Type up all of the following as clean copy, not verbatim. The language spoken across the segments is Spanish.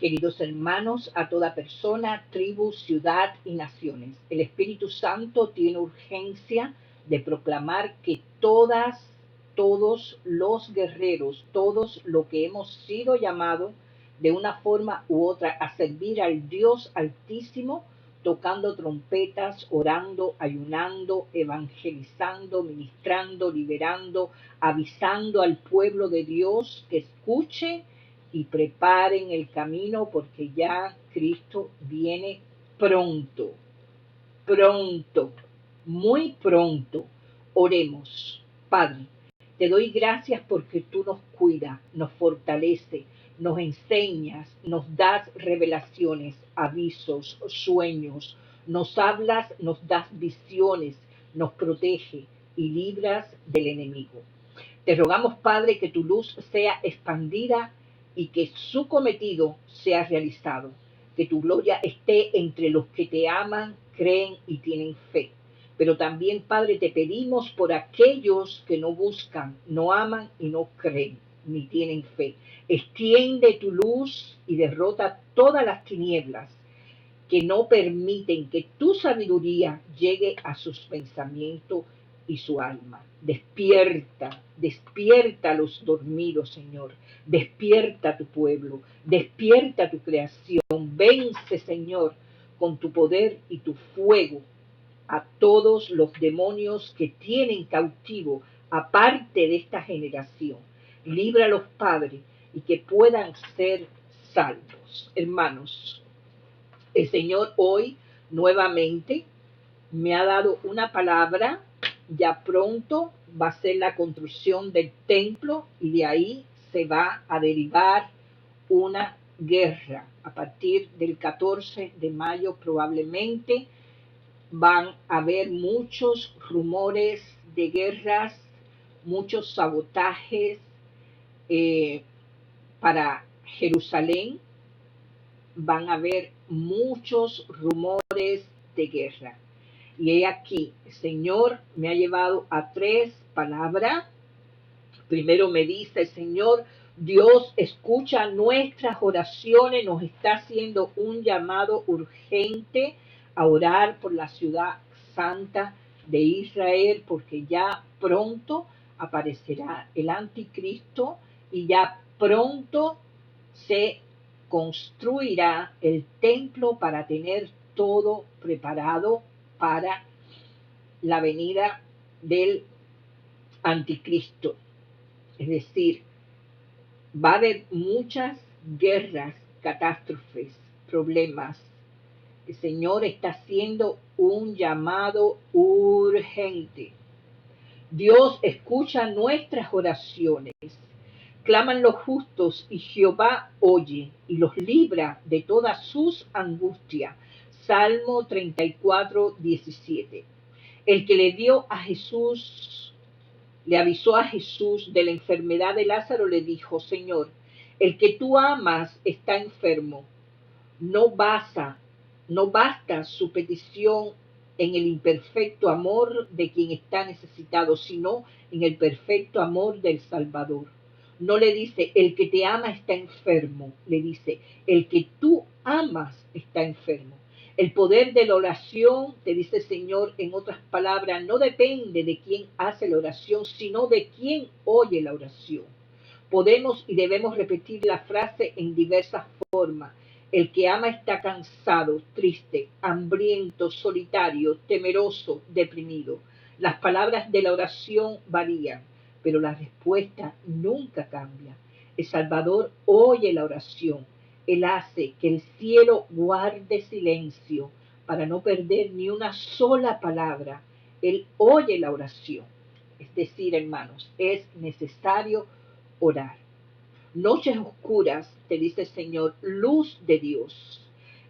Queridos hermanos, a toda persona, tribu, ciudad y naciones, el Espíritu Santo tiene urgencia de proclamar que todos los guerreros, todos los que hemos sido llamados de una forma u otra a servir al Dios Altísimo, tocando trompetas, orando, ayunando, evangelizando, ministrando, liberando, avisando al pueblo de Dios que escuche y preparen el camino porque ya Cristo viene pronto, pronto, muy pronto. Oremos. Padre, te doy gracias porque tú nos cuidas, nos fortalece, nos enseñas, nos das revelaciones, avisos, sueños, nos hablas, nos das visiones, nos protege y libras del enemigo. Te rogamos, Padre, que tu luz sea expandida y que su cometido sea realizado. Que tu gloria esté entre los que te aman, creen y tienen fe. Pero también, Padre, te pedimos por aquellos que no buscan, no aman y no creen, ni tienen fe. Extiende tu luz y derrota todas las tinieblas que no permiten que tu sabiduría llegue a sus pensamientos y su alma. Despierta, despierta a los dormidos, Señor. Despierta a tu pueblo, despierta a tu creación. Vence, Señor, con tu poder y tu fuego a todos los demonios que tienen cautivo aparte de esta generación. Libra a los padres y que puedan ser salvos. Hermanos, el Señor hoy nuevamente me ha dado una palabra. Ya pronto va a ser la construcción del templo y de ahí se va a derivar una guerra. A partir del 14 de mayo probablemente van a haber muchos rumores de guerras, muchos sabotajes para Jerusalén. Van a haber muchos rumores de guerra. Y he aquí, el Señor me ha llevado a 3 palabras. Primero me dice el Señor, Dios escucha nuestras oraciones, nos está haciendo un llamado urgente a orar por la ciudad santa de Israel, porque ya pronto aparecerá el anticristo y ya pronto se construirá el templo para tener todo preparado para la venida del anticristo. Es decir, va a haber muchas guerras, catástrofes, problemas. El Señor está haciendo un llamado urgente. Dios escucha nuestras oraciones. Claman los justos y Jehová oye y los libra de todas sus angustias. Salmo 34, 17. El que le avisó a Jesús de la enfermedad de Lázaro, le dijo, Señor, el que tú amas está enfermo. No basta su petición en el imperfecto amor de quien está necesitado, sino en el perfecto amor del Salvador. No le dice, el que te ama está enfermo, le dice, el que tú amas está enfermo. El poder de la oración, te dice el Señor en otras palabras, no depende de quién hace la oración, sino de quién oye la oración. Podemos y debemos repetir la frase en diversas formas. El que ama está cansado, triste, hambriento, solitario, temeroso, deprimido. Las palabras de la oración varían, pero la respuesta nunca cambia. El Salvador oye la oración. Él hace que el cielo guarde silencio para no perder ni una sola palabra. Él oye la oración. Es decir, hermanos, es necesario orar. Noches oscuras, te dice el Señor, luz de Dios.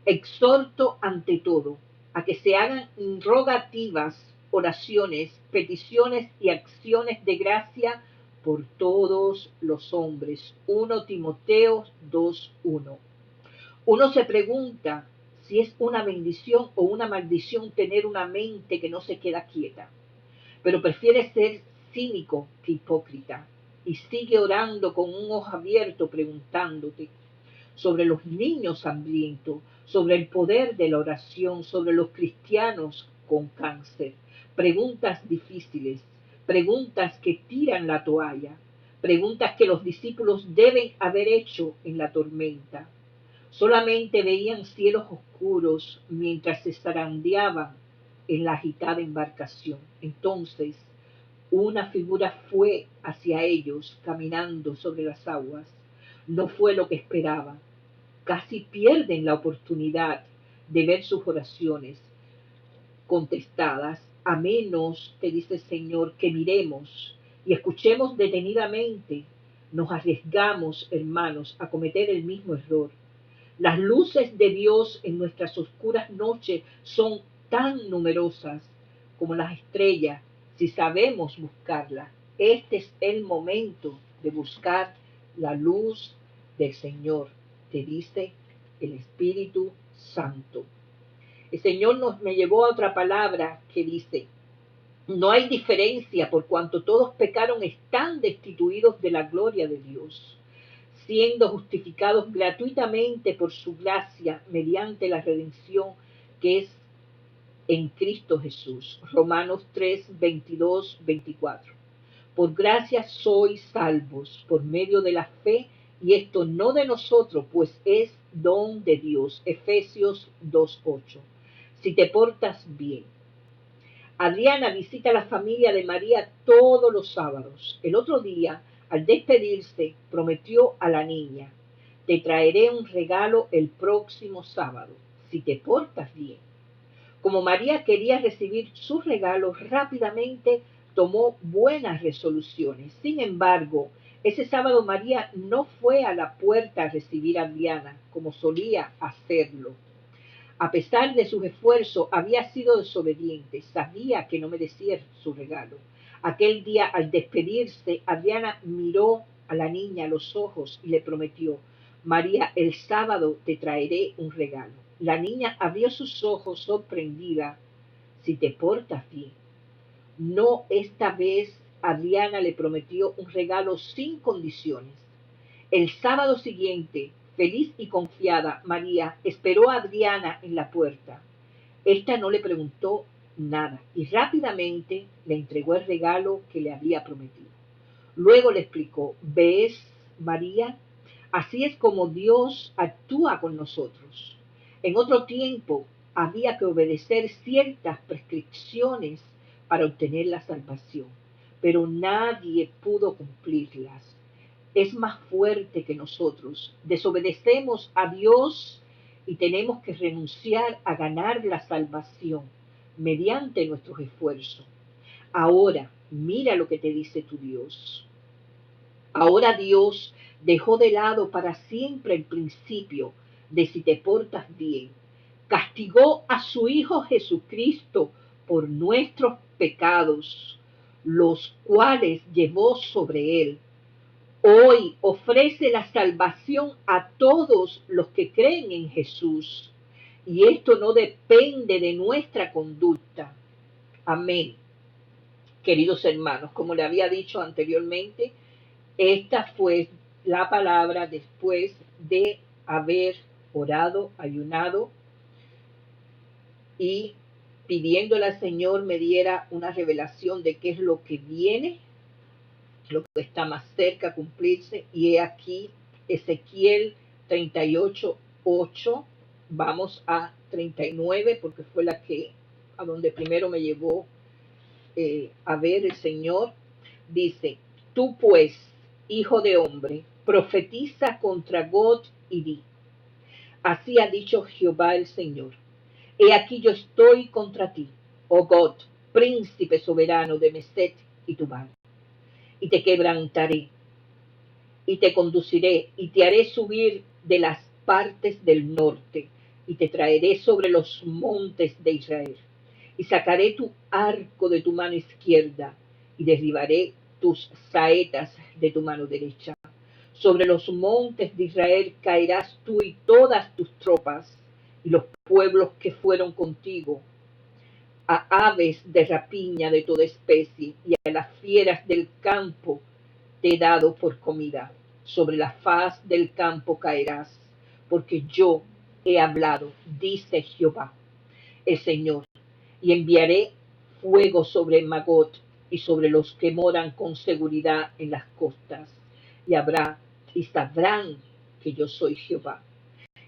Exhorto ante todo a que se hagan rogativas, oraciones, peticiones y acciones de gracia por todos los hombres. 1 Timoteo 2:1. Uno se pregunta si es una bendición o una maldición tener una mente que no se queda quieta, pero prefiere ser cínico que hipócrita y sigue orando con un ojo abierto preguntándote, sobre los niños hambrientos, sobre el poder de la oración, sobre los cristianos con cáncer. Preguntas difíciles, preguntas que tiran la toalla, preguntas que los discípulos deben haber hecho en la tormenta. Solamente veían cielos oscuros mientras se zarandeaban en la agitada embarcación. Entonces, una figura fue hacia ellos caminando sobre las aguas. No fue lo que esperaban. Casi pierden la oportunidad de ver sus oraciones contestadas, a menos, te dice el Señor, que miremos y escuchemos detenidamente. Nos arriesgamos, hermanos, a cometer el mismo error. Las luces de Dios en nuestras oscuras noches son tan numerosas como las estrellas si sabemos buscarlas. Este es el momento de buscar la luz del Señor, te dice el Espíritu Santo. El Señor me llevó a otra palabra que dice: no hay diferencia por cuanto todos pecaron, están destituidos de la gloria de Dios, siendo justificados gratuitamente por su gracia mediante la redención que es en Cristo Jesús. Romanos 3, 22, 24. Por gracia sois salvos por medio de la fe, y esto no de nosotros, pues es don de Dios. Efesios 2, 8. Si te portas bien. Adriana visita a la familia de María todos los sábados. El otro día, al despedirse, prometió a la niña: te traeré un regalo el próximo sábado, si te portas bien. Como María quería recibir su regalo rápidamente, tomó buenas resoluciones. Sin embargo, ese sábado María no fue a la puerta a recibir a Adriana, como solía hacerlo. A pesar de sus esfuerzos, había sido desobediente, sabía que no merecía su regalo. Aquel día, al despedirse, Adriana miró a la niña a los ojos y le prometió: María, el sábado te traeré un regalo. La niña abrió sus ojos sorprendida. Si te portas bien. No, esta vez Adriana le prometió un regalo sin condiciones. El sábado siguiente, feliz y confiada, María esperó a Adriana en la puerta. Esta no le preguntó nada y rápidamente le entregó el regalo que le había prometido. Luego le explicó: ¿ves, María? Así es como Dios actúa con nosotros. En otro tiempo había que obedecer ciertas prescripciones para obtener la salvación, pero nadie pudo cumplirlas. Es más fuerte que nosotros. Desobedecemos a Dios y tenemos que renunciar a ganar la salvación mediante nuestros esfuerzos. Ahora, mira lo que te dice tu Dios. Ahora Dios dejó de lado para siempre el principio de si te portas bien. Castigó a su Hijo Jesucristo por nuestros pecados, los cuales llevó sobre él. Hoy ofrece la salvación a todos los que creen en Jesús. Y esto no depende de nuestra conducta. Amén. Queridos hermanos, como le había dicho anteriormente, esta fue la palabra después de haber orado, ayunado y pidiéndole al Señor me diera una revelación de qué es lo que viene, lo que está más cerca a cumplirse. Y he aquí Ezequiel 38:8, vamos a 39 porque fue la que a donde primero me llevó a ver el Señor. Dice: tú pues, hijo de hombre, profetiza contra Gog y di: así ha dicho Jehová el Señor, he aquí yo estoy contra ti, oh Gog, príncipe soberano de Meset y Tubal, y te quebrantaré, y te conduciré, y te haré subir de las partes del norte, y te traeré sobre los montes de Israel, y sacaré tu arco de tu mano izquierda, y derribaré tus saetas de tu mano derecha. Sobre los montes de Israel caerás tú y todas tus tropas, y los pueblos que fueron contigo, a aves de rapiña de toda especie, y a las fieras del campo te he dado por comida. Sobre la faz del campo caerás, porque yo he hablado, dice Jehová el Señor, y enviaré fuego sobre Magot y sobre los que moran con seguridad en las costas, y habrá y sabrán que yo soy Jehová.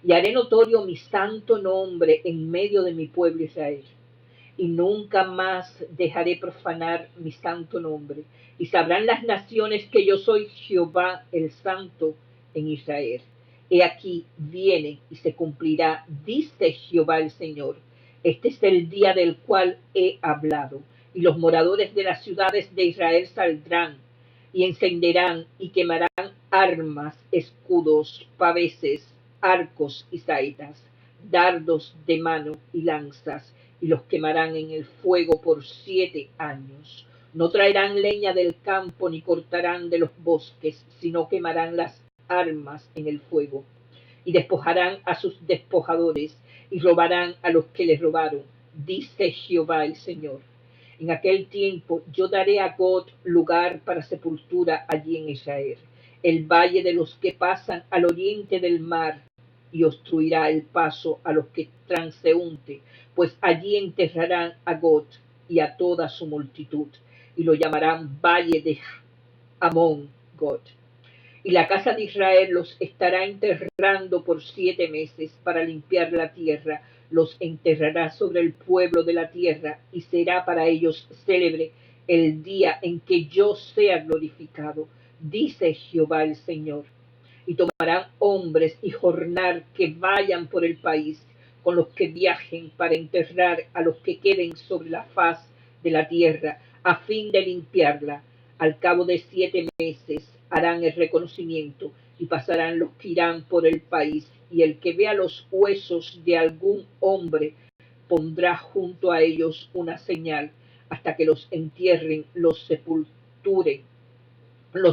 Y haré notorio mi santo nombre en medio de mi pueblo Israel, y nunca más dejaré profanar mi santo nombre, y sabrán las naciones que yo soy Jehová el Santo en Israel. He aquí viene y se cumplirá, dice Jehová el Señor. Este es el día del cual he hablado, y los moradores de las ciudades de Israel saldrán y encenderán y quemarán armas, escudos, paveses, arcos y saetas, dardos de mano y lanzas, y los quemarán en el fuego por 7 años. No traerán leña del campo ni cortarán de los bosques, sino quemarán las armas en el fuego. Y despojarán a sus despojadores y robarán a los que les robaron, dice Jehová el Señor. En aquel tiempo yo daré a God lugar para sepultura allí en Israel, el valle de los que pasan al oriente del mar, y obstruirá el paso a los que transeúnte, pues allí enterrarán a God y a toda su multitud, y lo llamarán valle de Amón God. Y la casa de Israel los estará enterrando por 7 meses para limpiar la tierra, los enterrará sobre el pueblo de la tierra, y será para ellos célebre el día en que yo sea glorificado, dice Jehová el Señor. Y tomarán hombres y jornar que vayan por el país, con los que viajen para enterrar a los que queden sobre la faz de la tierra, a fin de limpiarla. Al cabo de 7 meses harán el reconocimiento, y pasarán los que irán por el país, y el que vea los huesos de algún hombre pondrá junto a ellos una señal, hasta que los entierren los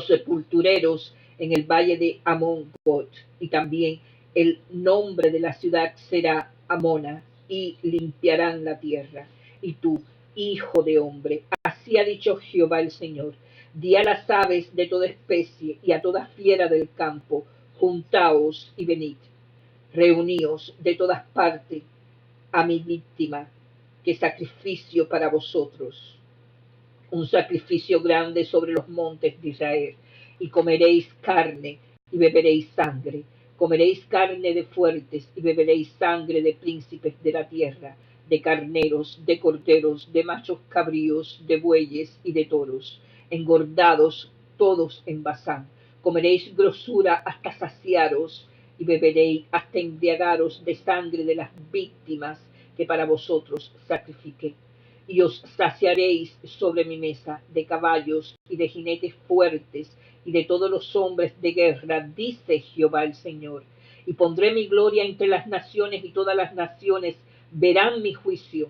sepultureros en el valle de Amón-God, y también el nombre de la ciudad será Amona, y limpiarán la tierra. Y tú, hijo de hombre, así ha dicho Jehová el Señor, di a las aves de toda especie y a toda fiera del campo, juntaos y venid, reuníos de todas partes a mi víctima, que sacrificio para vosotros, un sacrificio grande sobre los montes de Israel, y comeréis carne y beberéis sangre. Comeréis carne de fuertes y beberéis sangre de príncipes de la tierra, de carneros, de corderos, de machos cabríos, de bueyes y de toros, engordados todos en Basán. Comeréis grosura hasta saciaros, y beberéis hasta embriagaros de sangre de las víctimas que para vosotros sacrifiqué. Y os saciaréis sobre mi mesa de caballos y de jinetes fuertes y de todos los hombres de guerra, dice Jehová el Señor. Y pondré mi gloria entre las naciones, y todas las naciones verán mi juicio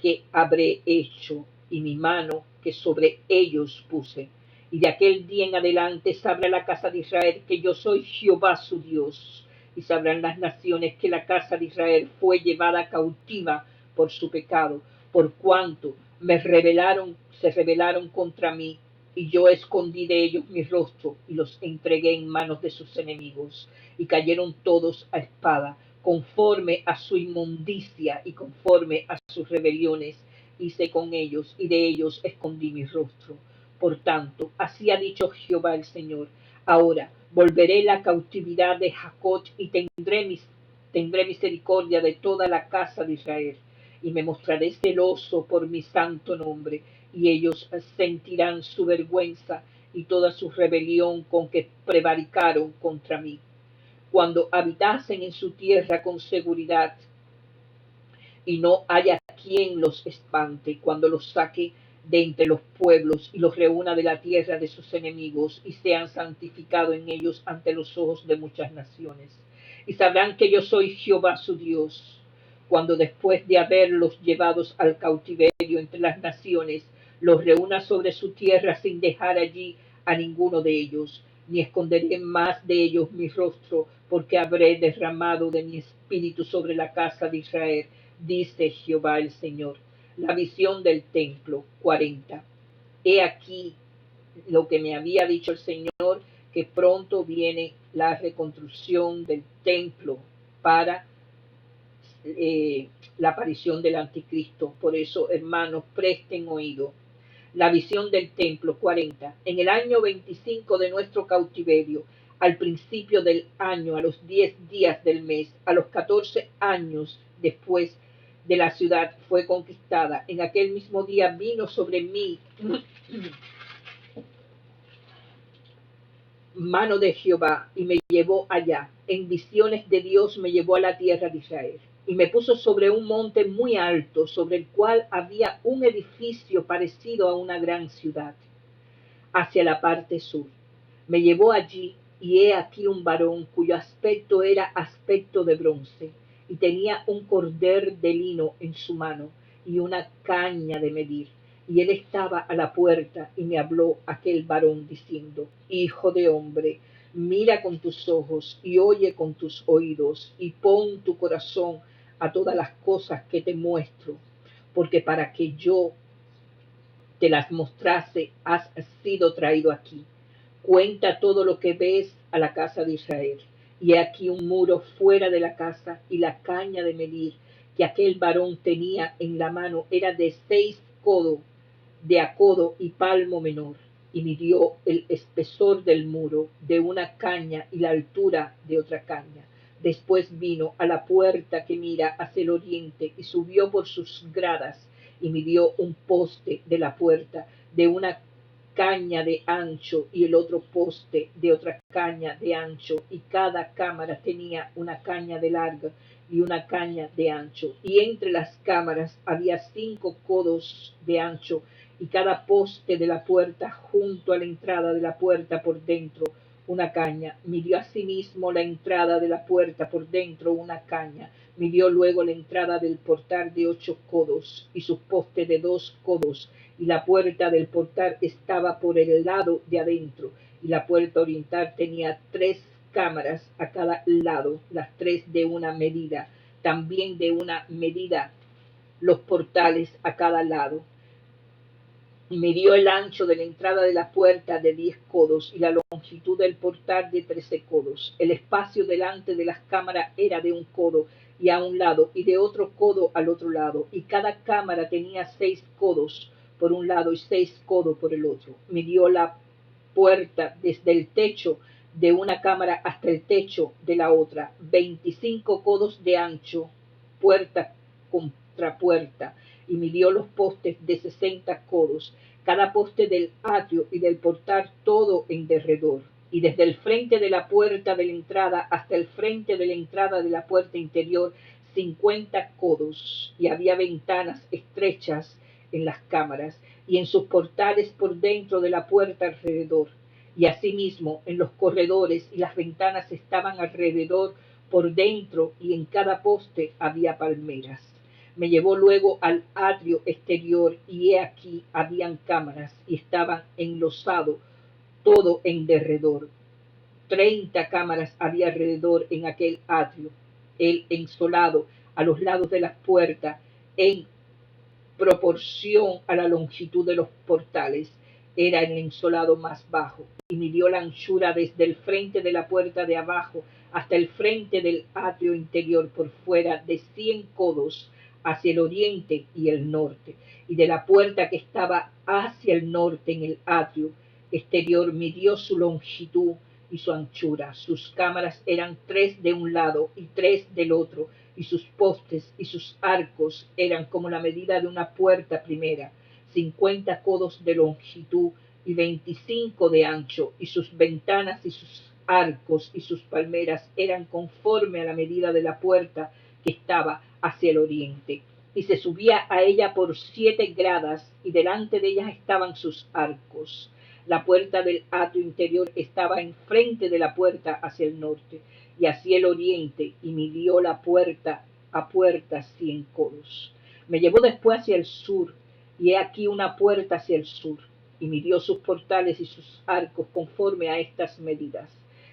que habré hecho, y mi mano que sobre ellos puse. Y de aquel día en adelante sabrá la casa de Israel que yo soy Jehová su Dios. Y sabrán las naciones que la casa de Israel fue llevada cautiva por su pecado, por cuanto se rebelaron contra mí, y yo escondí de ellos mi rostro y los entregué en manos de sus enemigos, y cayeron todos a espada, conforme a su inmundicia y conforme a sus rebeliones hice con ellos, y de ellos escondí mi rostro. Por tanto, así ha dicho Jehová el Señor, ahora volveré la cautividad de Jacob, y tendré misericordia de toda la casa de Israel, y me mostraré celoso por mi santo nombre, y ellos sentirán su vergüenza y toda su rebelión con que prevaricaron contra mí. Cuando habitasen en su tierra con seguridad, y no haya quien los espante, cuando los saque de entre los pueblos y los reúna de la tierra de sus enemigos, y sean santificados en ellos ante los ojos de muchas naciones. Y sabrán que yo soy Jehová su Dios, cuando después de haberlos llevados al cautiverio entre las naciones, los reúna sobre su tierra sin dejar allí a ninguno de ellos, ni esconderé más de ellos mi rostro, porque habré derramado de mi espíritu sobre la casa de Israel, dice Jehová el Señor. La visión del templo 40. He aquí lo que me había dicho el Señor, que pronto viene la reconstrucción del templo para la aparición del anticristo. Por eso, hermanos, presten oído. La visión del templo, 40. En el año 25 de nuestro cautiverio, al principio del año, a los 10 días del mes, a los 14 años después de la ciudad fue conquistada, en aquel mismo día vino sobre mí mano de Jehová y me llevó allá. En visiones de Dios me llevó a la tierra de Israel y me puso sobre un monte muy alto, sobre el cual había un edificio parecido a una gran ciudad, hacia la parte sur. Me llevó allí y he aquí un varón cuyo aspecto era aspecto de bronce y tenía un cordel de lino en su mano y una caña de medir. Y él estaba a la puerta y me habló aquel varón diciendo: Hijo de hombre, mira con tus ojos y oye con tus oídos y pon tu corazón a todas las cosas que te muestro, porque para que yo te las mostrase has sido traído aquí. Cuenta todo lo que ves a la casa de Israel. Y aquí un muro fuera de la casa, y la caña de medir que aquel varón tenía en la mano era de 6 codos de a codo y palmo menor, y midió el espesor del muro de una caña y la altura de otra caña. Después vino a la puerta que mira hacia el oriente y subió por sus gradas y midió un poste de la puerta de una caña de ancho y el otro poste de otra caña de ancho, y cada cámara tenía una caña de largo y una caña de ancho, y entre las cámaras había 5 codos de ancho, y cada poste de la puerta junto a la entrada de la puerta por dentro una caña. Midió asimismo la entrada de la puerta por dentro una caña. Midió luego la entrada del portal de 8 codos y sus postes de 2 codos, y la puerta del portal estaba por el lado de adentro, y la puerta oriental tenía 3 cámaras a cada lado, las 3 de una medida, también de una medida los portales a cada lado. Y midió el ancho de la entrada de la puerta de 10 codos y la longitud del portal de 13 codos. El espacio delante de las cámaras era de 1 codo y a un lado, y de otro codo al otro lado, y cada cámara tenía 6 codos por un lado y 6 codos por el otro. Midió la puerta desde el techo de una cámara hasta el techo de la otra, 25 codos de ancho, puerta contra puerta, y midió los postes de 60 codos, cada poste del atrio y del portal todo en derredor, y desde el frente de la puerta de la entrada hasta el frente de la entrada de la puerta interior 50 codos, y había ventanas estrechas en las cámaras y en sus portales por dentro de la puerta alrededor, y asimismo en los corredores y las ventanas estaban alrededor por dentro, y en cada poste había palmeras. Me llevó luego al atrio exterior, y he aquí habían cámaras, y estaban enlosado todo en derredor. 30 cámaras había alrededor en aquel atrio, el ensolado a los lados de las puertas, en proporción a la longitud de los portales. Era el ensolado más bajo, y midió la anchura desde el frente de la puerta de abajo hasta el frente del atrio interior por fuera de 100 codos hacia el oriente y el norte, y de la puerta que estaba hacia el norte en el atrio exterior midió su longitud y su anchura. Sus cámaras eran 3 de un lado y 3 del otro, y sus postes y sus arcos eran como la medida de una puerta primera, 50 codos de longitud y 25 de ancho, y sus ventanas y sus arcos y sus palmeras eran conforme a la medida de la puerta que estaba hacia el oriente. Y se subía a ella por 7 gradas, y delante de ellas estaban sus arcos. La puerta del atrio interior estaba enfrente de la puerta hacia el norte, y hacia el oriente, y midió la puerta a puerta 100 codos. Me llevó después hacia el sur, y he aquí una puerta hacia el sur, y midió sus portales y sus arcos conforme a estas medidas,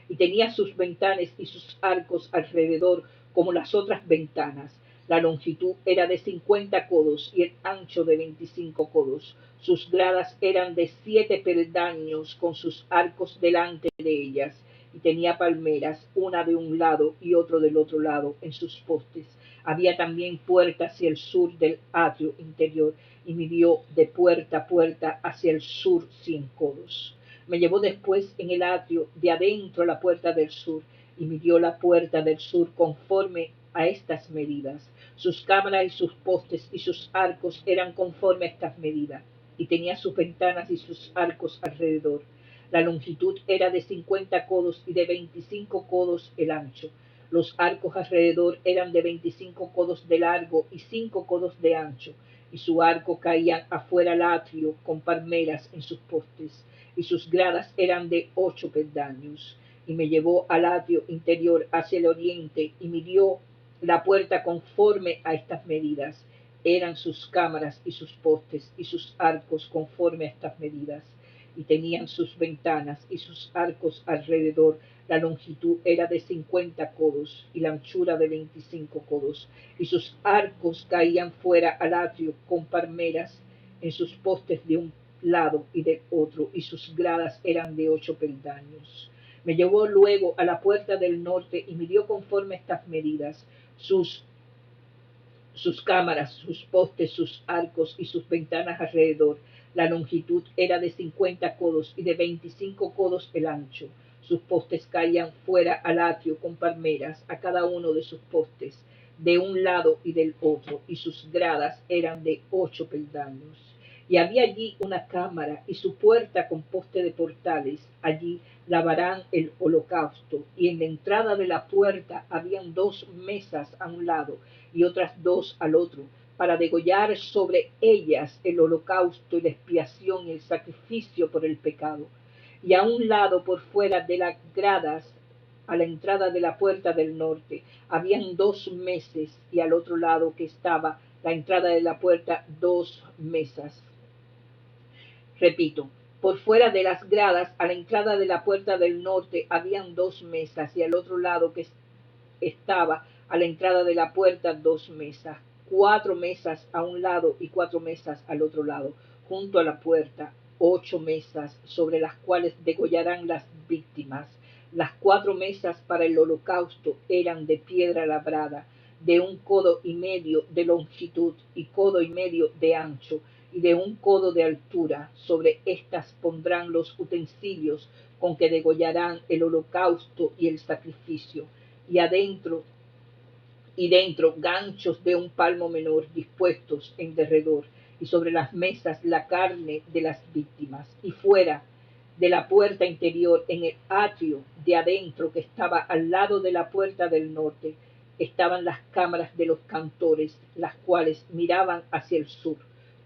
y tenía sus ventanas y sus arcos alrededor como las otras ventanas. La longitud era de 50 codos y el ancho de 25 codos. Sus gradas eran de 7 peldaños con sus arcos delante de ellas, y tenía palmeras, una de un lado y otro del otro lado, en sus postes. Había también puerta hacia el sur del atrio interior, y midió de puerta a puerta hacia el sur 100 codos. Me llevó después en el atrio de adentro a la puerta del sur, y midió la puerta del sur conforme a estas medidas. Sus cámaras y sus postes y sus arcos eran conforme a estas medidas, y tenía sus ventanas y sus arcos alrededor. La longitud era de 50 codos y de 25 codos el ancho. Los arcos alrededor eran de 25 codos de largo y 5 codos de ancho, y su arco caía afuera al atrio con palmeras en sus postes, y sus gradas eran de 8 peldaños. Y me llevó al atrio interior hacia el oriente, y midió la puerta conforme a estas medidas. Eran sus cámaras y sus postes y sus arcos conforme a estas medidas, y tenían sus ventanas y sus arcos alrededor. La longitud era de 50 codos y la anchura de 25 codos, y sus arcos caían fuera al atrio con palmeras en sus postes de un lado y del otro, y sus gradas eran de 8 peldaños. Me llevó luego a la puerta del norte y midió conforme a estas medidas sus cámaras, sus postes, sus arcos y sus ventanas alrededor. La longitud era de 50 codos y de 25 codos el ancho. Sus postes caían fuera al atrio con palmeras a cada uno de sus postes, de un lado y del otro, y sus gradas eran de 8 peldaños. Y había allí una cámara y su puerta con poste de portales. Allí lavarán el holocausto, y en la entrada de la puerta habían 2 mesas a un lado y otras 2 al otro, para degollar sobre ellas el holocausto y la expiación y el sacrificio por el pecado. Y a un lado, por fuera de las gradas, a la entrada de la puerta del norte, habían 2 mesas, y al otro lado que estaba la entrada de la puerta 2 mesas. Repito, por fuera de las gradas, a la entrada de la puerta del norte, habían 2 mesas, y al otro lado que estaba a la entrada de la puerta 2 mesas, 4 mesas a un lado y 4 mesas al otro lado, junto a la puerta, 8 mesas sobre las cuales degollarán las víctimas. Las 4 mesas para el holocausto eran de piedra labrada, de 1,5 codos de longitud y 1,5 codos de ancho, y de 1 codo de altura. Sobre estas pondrán los utensilios con que degollarán el holocausto y el sacrificio, y adentro y dentro ganchos de un palmo menor dispuestos en derredor, y sobre las mesas la carne de las víctimas. Y fuera de la puerta interior, en el atrio de adentro que estaba al lado de la puerta del norte, estaban las cámaras de los cantores, las cuales miraban hacia el sur.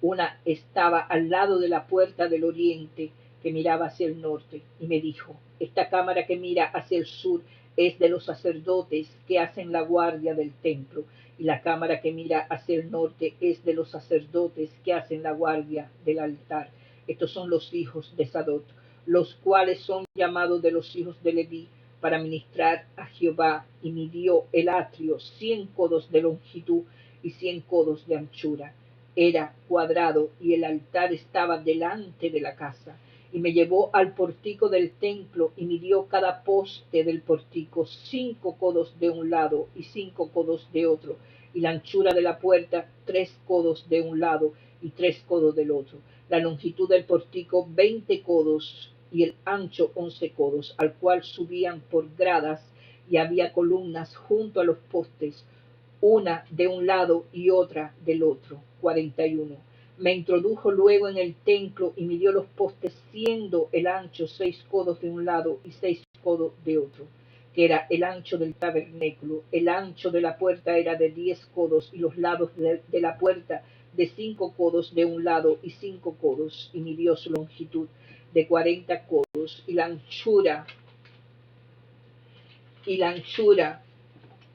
Una estaba al lado de la puerta del oriente, que miraba hacia el norte, y me dijo: esta cámara que mira hacia el sur es de los sacerdotes que hacen la guardia del templo, y la cámara que mira hacia el norte es de los sacerdotes que hacen la guardia del altar. Estos son los hijos de Sadot, los cuales son llamados de los hijos de Leví para ministrar a Jehová. Y midió el atrio 100 codos de longitud y 100 codos de anchura. Era cuadrado, y el altar estaba delante de la casa. Y me llevó al portico del templo, y midió cada poste del portico 5 codos de un lado y 5 codos de otro, y la anchura de la puerta 3 codos de un lado y 3 codos del otro. La longitud del portico 20 codos, y el ancho 11 codos, al cual subían por gradas, y había columnas junto a los postes, una de un lado y otra del otro. 41. Me introdujo luego en el templo y midió los postes, siendo el ancho 6 codos de un lado y 6 codos de otro, que era el ancho del tabernáculo. El ancho de la puerta era de 10 codos, y los lados de la puerta de 5 codos de un lado y 5 codos, y midió su longitud de 40 codos, y la anchura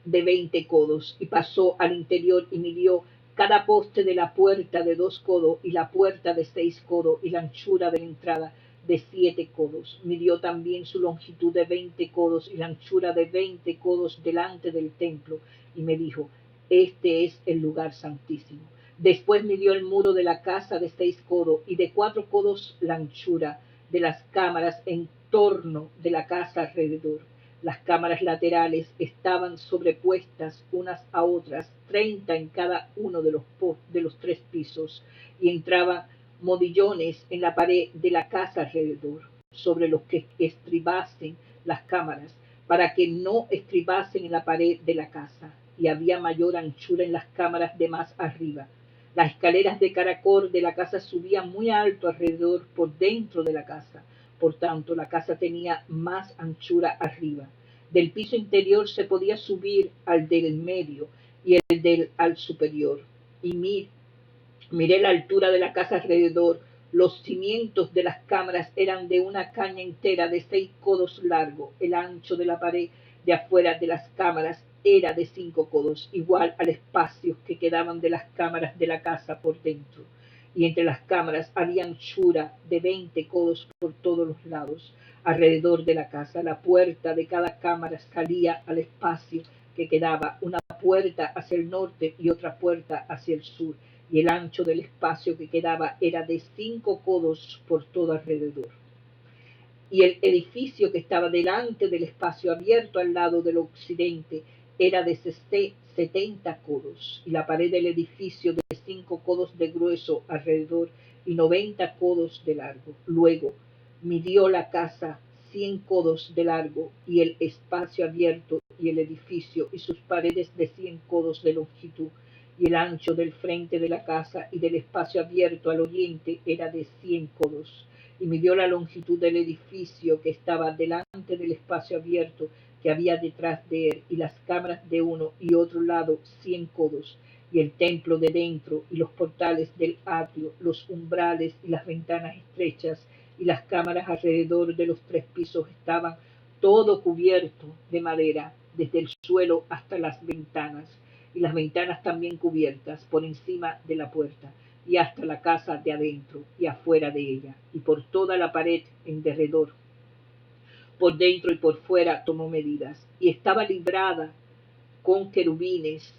de 20 codos, y pasó al interior y midió cada poste de la puerta de 2 codos, y la puerta de 6 codos, y la anchura de la entrada de 7 codos. Midió también su longitud de 20 codos y la anchura de 20 codos delante del templo, y me dijo: este es el lugar santísimo. Después midió el muro de la casa de 6 codos, y de 4 codos la anchura de las cámaras en torno de la casa alrededor. Las cámaras laterales estaban sobrepuestas unas a otras, 30 en cada uno de los 3 pisos, y entraban modillones en la pared de la casa alrededor, sobre los que estribasen las cámaras, para que no estribasen en la pared de la casa, y había mayor anchura en las cámaras de más arriba. Las escaleras de caracol de la casa subían muy alto alrededor por dentro de la casa, por tanto la casa tenía más anchura arriba. Del piso interior se podía subir al del medio y el del al superior. Y miré la altura de la casa alrededor. Los cimientos de las cámaras eran de una caña entera de 6 codos largo. El ancho de la pared de afuera de las cámaras era de 5 codos, igual al espacio que quedaban de las cámaras de la casa por dentro. Y entre las cámaras había anchura de 20 codos por todos los lados. Alrededor de la casa, la puerta de cada cámara salía al espacio que quedaba, una puerta hacia el norte y otra puerta hacia el sur, y el ancho del espacio que quedaba era de 5 codos por todo alrededor. Y el edificio que estaba delante del espacio abierto al lado del occidente era de 70 codos, y la pared del edificio de 5 codos de grueso alrededor y 90 codos de largo. Luego midió la casa 100 codos de largo, y el espacio abierto y el edificio y sus paredes de 100 codos de longitud, y el ancho del frente de la casa y del espacio abierto al oriente era de 100 codos. Y midió la longitud del edificio que estaba delante del espacio abierto que había detrás de él, y las cámaras de uno y otro lado 100 codos, y el templo de dentro, y los portales del atrio, los umbrales y las ventanas estrechas, y las cámaras alrededor de los 3 pisos estaban todo cubierto de madera, desde el suelo hasta las ventanas, y las ventanas también cubiertas por encima de la puerta, y hasta la casa de adentro y afuera de ella, y por toda la pared en derredor, por dentro y por fuera tomó medidas, y estaba librada con querubines,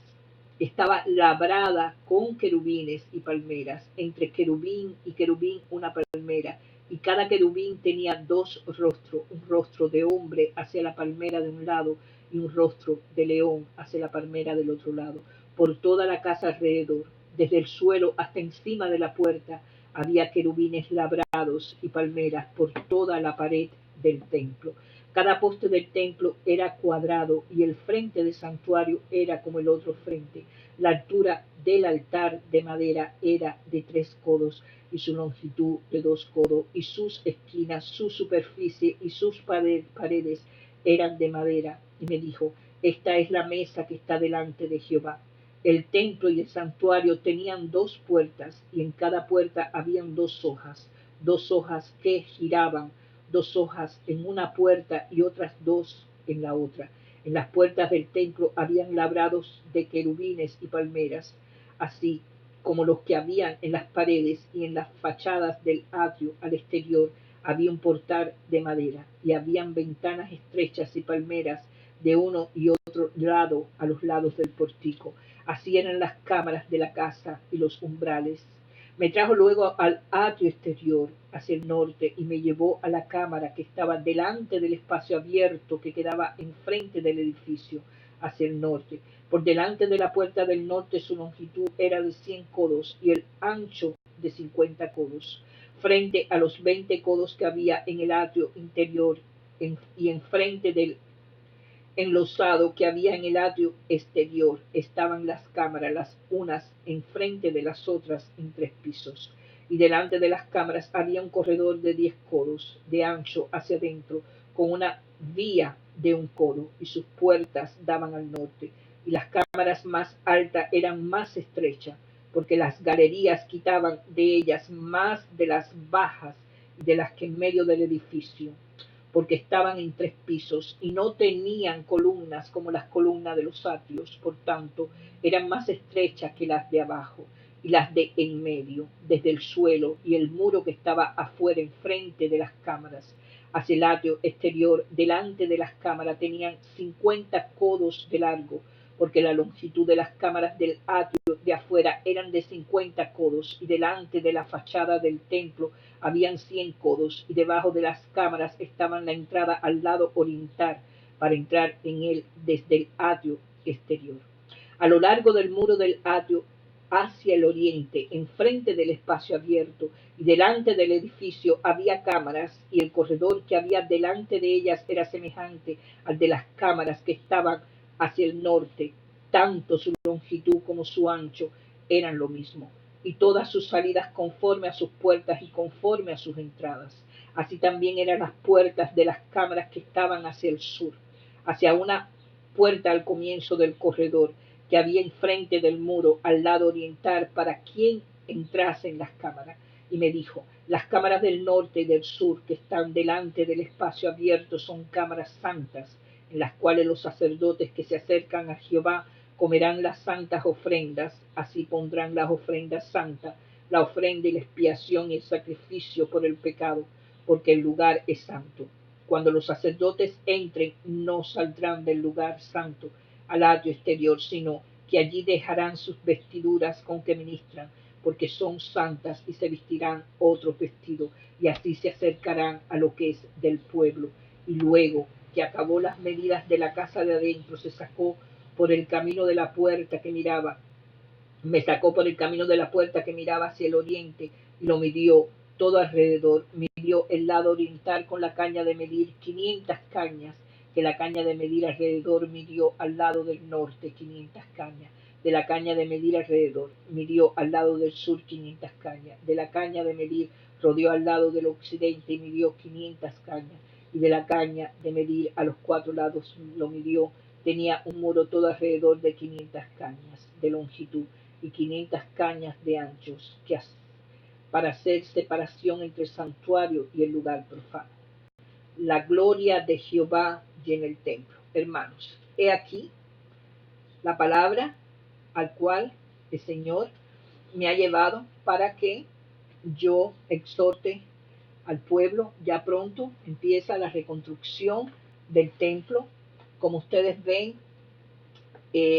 estaba labrada con querubines y palmeras, entre querubín y querubín una palmera, y cada querubín tenía 2 rostros, un rostro de hombre hacia la palmera de un lado y un rostro de león hacia la palmera del otro lado. Por toda la casa alrededor, desde el suelo hasta encima de la puerta, había querubines labrados y palmeras por toda la pared del templo. Cada poste del templo era cuadrado, y el frente del santuario era como el otro frente. La altura del altar de madera era de 3 codos, y su longitud de 2 codos, y sus esquinas, su superficie y sus paredes eran de madera. Y me dijo: esta es la mesa que está delante de Jehová. El templo y el santuario tenían 2 puertas, y en cada puerta habían 2 hojas que giraban, 2 hojas en una puerta y otras 2 en la otra. En las puertas del templo habían labrados de querubines y palmeras, así como los que habían en las paredes, y en las fachadas del atrio al exterior había un portal de madera, y habían ventanas estrechas y palmeras de uno y otro lado a los lados del pórtico. Así eran las cámaras de la casa y los umbrales. Me trajo luego al atrio exterior hacia el norte, y me llevó a la cámara que estaba delante del espacio abierto que quedaba enfrente del edificio hacia el norte. Por delante de la puerta del norte su longitud era de 100 codos y el ancho de 50 codos, frente a los 20 codos que había en el atrio interior, y enfrente del enlosado que había en el atrio exterior estaban las cámaras, las unas enfrente de las otras en 3 pisos. Y delante de las cámaras había un corredor de 10 codos de ancho hacia adentro, con una vía de 1 codo, y sus puertas daban al norte. Y las cámaras más altas eran más estrechas, porque las galerías quitaban de ellas más de las bajas y de las que en medio del edificio, porque estaban en 3 pisos, y no tenían columnas como las columnas de los atrios, por tanto eran más estrechas que las de abajo y las de en medio, desde el suelo y el muro que estaba afuera enfrente de las cámaras hacia el atrio exterior delante de las cámaras tenían 50 codos de largo, porque la longitud de las cámaras del atrio de afuera eran de 50 codos, y delante de la fachada del templo habían 100 codos, y debajo de las cámaras estaban la entrada al lado oriental para entrar en él desde el atrio exterior. A lo largo del muro del atrio hacia el oriente, enfrente del espacio abierto y delante del edificio había cámaras, y el corredor que había delante de ellas era semejante al de las cámaras que estaban hacia el norte. Tanto su longitud como su ancho eran lo mismo, y todas sus salidas conforme a sus puertas y conforme a sus entradas. Así también eran las puertas de las cámaras que estaban hacia el sur, hacia una puerta al comienzo del corredor que había enfrente del muro al lado oriental para quien entrase en las cámaras. Y me dijo: las cámaras del norte y del sur que están delante del espacio abierto son cámaras santas, en las cuales los sacerdotes que se acercan a Jehová comerán las santas ofrendas. Así pondrán las ofrendas santas, la ofrenda y la expiación y el sacrificio por el pecado, porque el lugar es santo. Cuando los sacerdotes entren, no saldrán del lugar santo al atrio exterior, sino que allí dejarán sus vestiduras con que ministran, porque son santas, y se vestirán otros vestidos, y así se acercarán a lo que es del pueblo. Y luego que acabó las medidas de la casa de adentro, se sacó por el camino de la puerta que miraba, me sacó por el camino de la puerta que miraba hacia el oriente, y lo midió todo alrededor. Midió el lado oriental con la caña de medir 500 cañas, que la caña de medir alrededor midió al lado del norte 500 cañas, de la caña de medir alrededor midió al lado del sur 500 cañas, de la caña de medir rodeó al lado del occidente y midió 500 cañas, y de la caña de medir a los 4 lados lo midió. Tenía un muro todo alrededor de 500 cañas de longitud y 500 cañas de anchos, para hacer separación entre el santuario y el lugar profano. La gloria de Jehová llena el templo. Hermanos, he aquí la palabra al cual el Señor me ha llevado para que yo exhorte al pueblo. Ya pronto empieza la reconstrucción del templo. Como ustedes ven,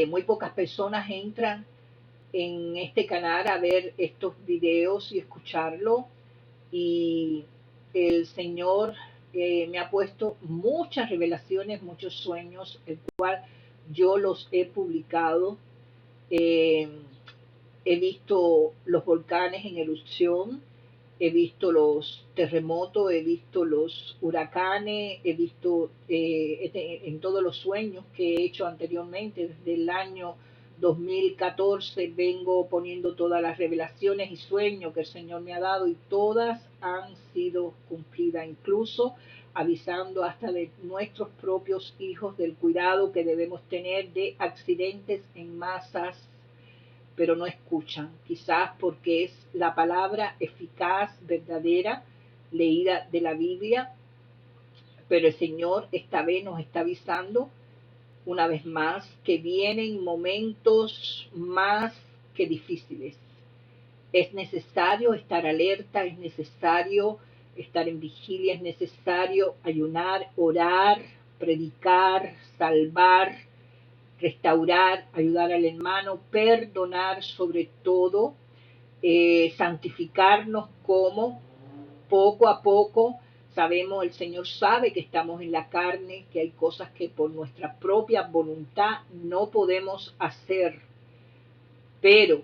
muy pocas personas entran en este canal a ver estos videos y escucharlo, y el Señor me ha puesto muchas revelaciones, muchos sueños, el cual yo los he publicado. Eh, He visto los volcanes en erupción, he visto los terremotos, he visto los huracanes, he visto en todos los sueños que he hecho anteriormente, desde el año 2014 vengo poniendo todas las revelaciones y sueños que el Señor me ha dado, y todas han sido cumplidas, incluso avisando hasta de nuestros propios hijos del cuidado que debemos tener de accidentes en masas, pero no escuchan, quizás porque es la palabra eficaz, verdadera, leída de la Biblia, pero el Señor esta vez nos está avisando una vez más que vienen momentos más que difíciles. Es necesario estar alerta, es necesario estar en vigilia, es necesario ayunar, orar, predicar, salvar, restaurar, ayudar al hermano, perdonar sobre todo, santificarnos como poco a poco. Sabemos, el Señor sabe que estamos en la carne, que hay cosas que por nuestra propia voluntad no podemos hacer, pero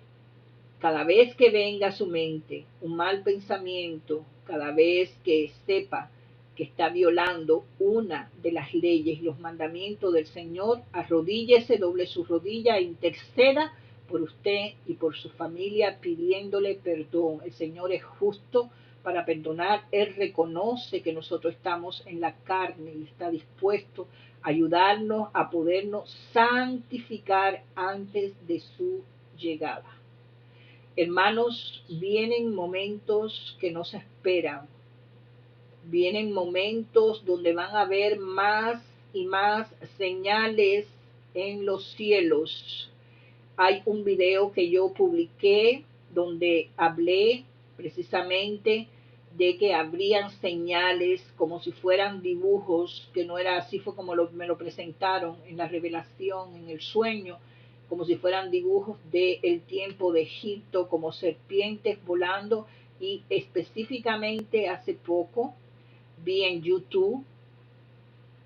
cada vez que venga a su mente un mal pensamiento, cada vez que sepa que está violando una de las leyes y los mandamientos del Señor, arrodíllese, doble su rodilla e interceda por usted y por su familia pidiéndole perdón. El Señor es justo para perdonar. Él reconoce que nosotros estamos en la carne y está dispuesto a ayudarnos a podernos santificar antes de su llegada. Hermanos, vienen momentos que no se esperan. Vienen momentos donde van a haber más y más señales en los cielos. Hay un video que yo publiqué donde hablé precisamente de que habrían señales como si fueran dibujos, que no era así, fue como me lo presentaron en la revelación, en el sueño, como si fueran dibujos del tiempo de Egipto, como serpientes volando, y específicamente hace poco vi en YouTube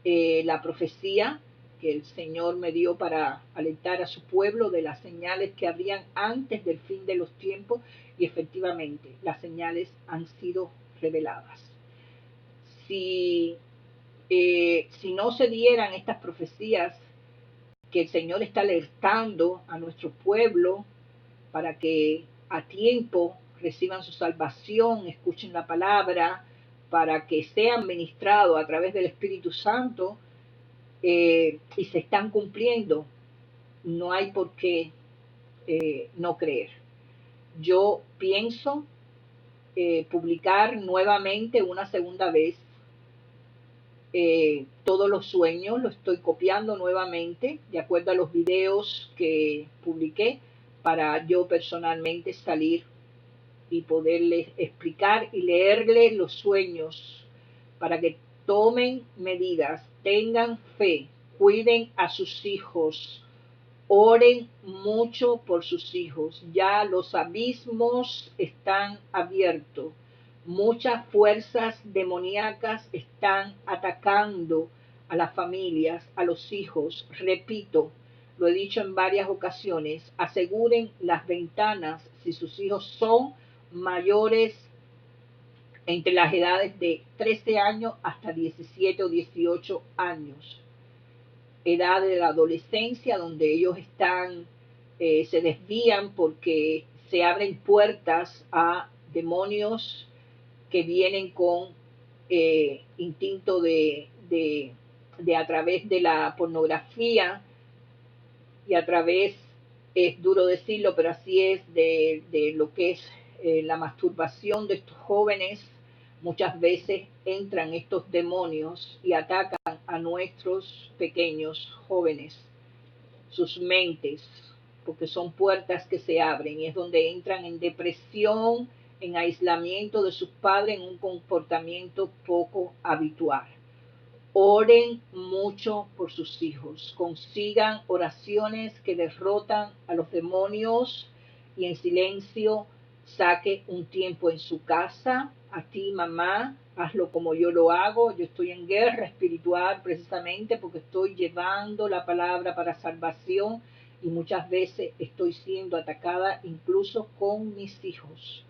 la profecía que el Señor me dio para alentar a su pueblo de las señales que habrían antes del fin de los tiempos, y efectivamente las señales han sido reveladas. Si, si no se dieran estas profecías, que el Señor está alertando a nuestro pueblo para que a tiempo reciban su salvación, escuchen la palabra, para que sean ministrados a través del Espíritu Santo, y se están cumpliendo, no hay por qué no creer. Yo pienso publicar nuevamente una segunda vez todos los sueños, lo estoy copiando nuevamente de acuerdo a los videos que publiqué, para yo personalmente salir y poderles explicar y leerles los sueños para que tomen medidas, tengan fe, cuiden a sus hijos, oren mucho por sus hijos. Ya los abismos están abiertos. Muchas fuerzas demoníacas están atacando a las familias, a los hijos. Repito, lo he dicho en varias ocasiones, aseguren las ventanas si sus hijos son mayores entre las edades de 13 años hasta 17 o 18 años, edad de la adolescencia, donde ellos están, se desvían porque se abren puertas a demonios que vienen con instinto de a través de la pornografía y a través, es duro decirlo, pero así es, de lo que es la masturbación de estos jóvenes. Muchas veces entran estos demonios y atacan a nuestros pequeños jóvenes, sus mentes, porque son puertas que se abren y es donde entran en depresión, en aislamiento de sus padres, en un comportamiento poco habitual. Oren mucho por sus hijos, consigan oraciones que derrotan a los demonios, y en silencio saque un tiempo en su casa. A ti, mamá, hazlo como yo lo hago. Yo estoy en guerra espiritual precisamente porque estoy llevando la palabra para salvación, y muchas veces estoy siendo atacada incluso con mis hijos.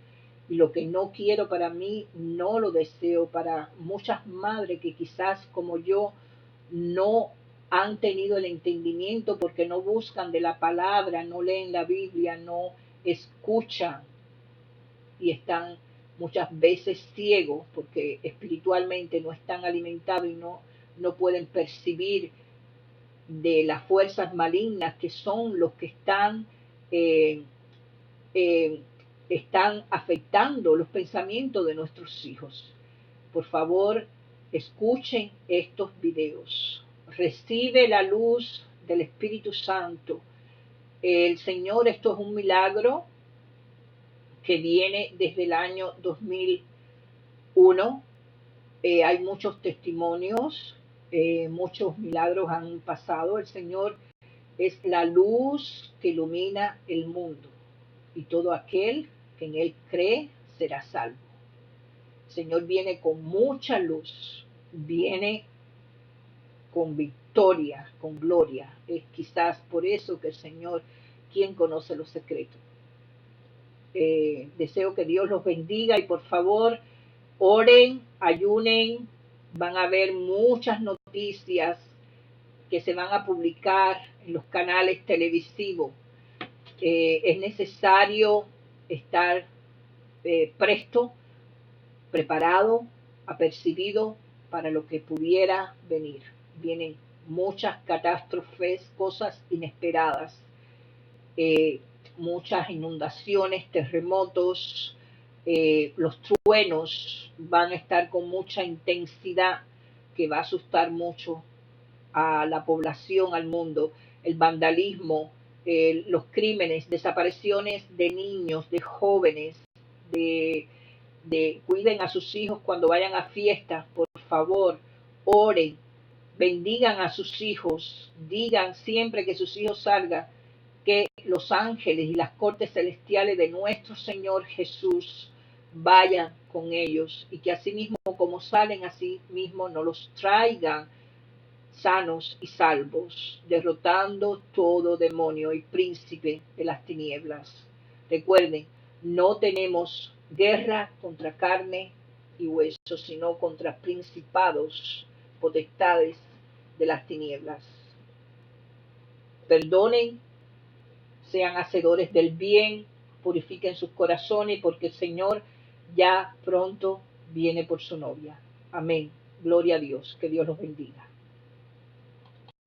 Y lo que no quiero para mí, no lo deseo para muchas madres que quizás como yo no han tenido el entendimiento porque no buscan de la palabra, no leen la Biblia, no escuchan, y están muchas veces ciegos porque espiritualmente no están alimentados y no pueden percibir de las fuerzas malignas que son los que eh, eh, están afectando los pensamientos de nuestros hijos. Por favor, escuchen estos videos. Recibe la luz del Espíritu Santo. El Señor, esto es un milagro que viene desde el año 2001. Hay muchos testimonios, muchos milagros han pasado. El Señor es la luz que ilumina el mundo, y todo aquel que en Él cree será salvo. El Señor viene con mucha luz, viene con victoria, con gloria. Es quizás por eso que el Señor, quien conoce los secretos. Deseo que Dios los bendiga, y por favor, oren, ayunen. Van a haber muchas noticias que se van a publicar en los canales televisivos. Es necesario estar presto, preparado, apercibido para lo que pudiera venir. Vienen muchas catástrofes, cosas inesperadas, muchas inundaciones, terremotos, los truenos van a estar con mucha intensidad, que va a asustar mucho a la población, al mundo. El vandalismo, los crímenes, desapariciones de niños, de jóvenes, de cuiden a sus hijos cuando vayan a fiestas, por favor, oren, bendigan a sus hijos, digan siempre que sus hijos salgan, que los ángeles y las cortes celestiales de nuestro Señor Jesús vayan con ellos y que así mismo como salen, así mismo nos los traigan sanos y salvos, derrotando todo demonio y príncipe de las tinieblas. Recuerden, no tenemos guerra contra carne y hueso, sino contra principados, potestades de las tinieblas. Perdonen, sean hacedores del bien, purifiquen sus corazones, porque el Señor ya pronto viene por su novia. Amén. Gloria a Dios. Que Dios los bendiga.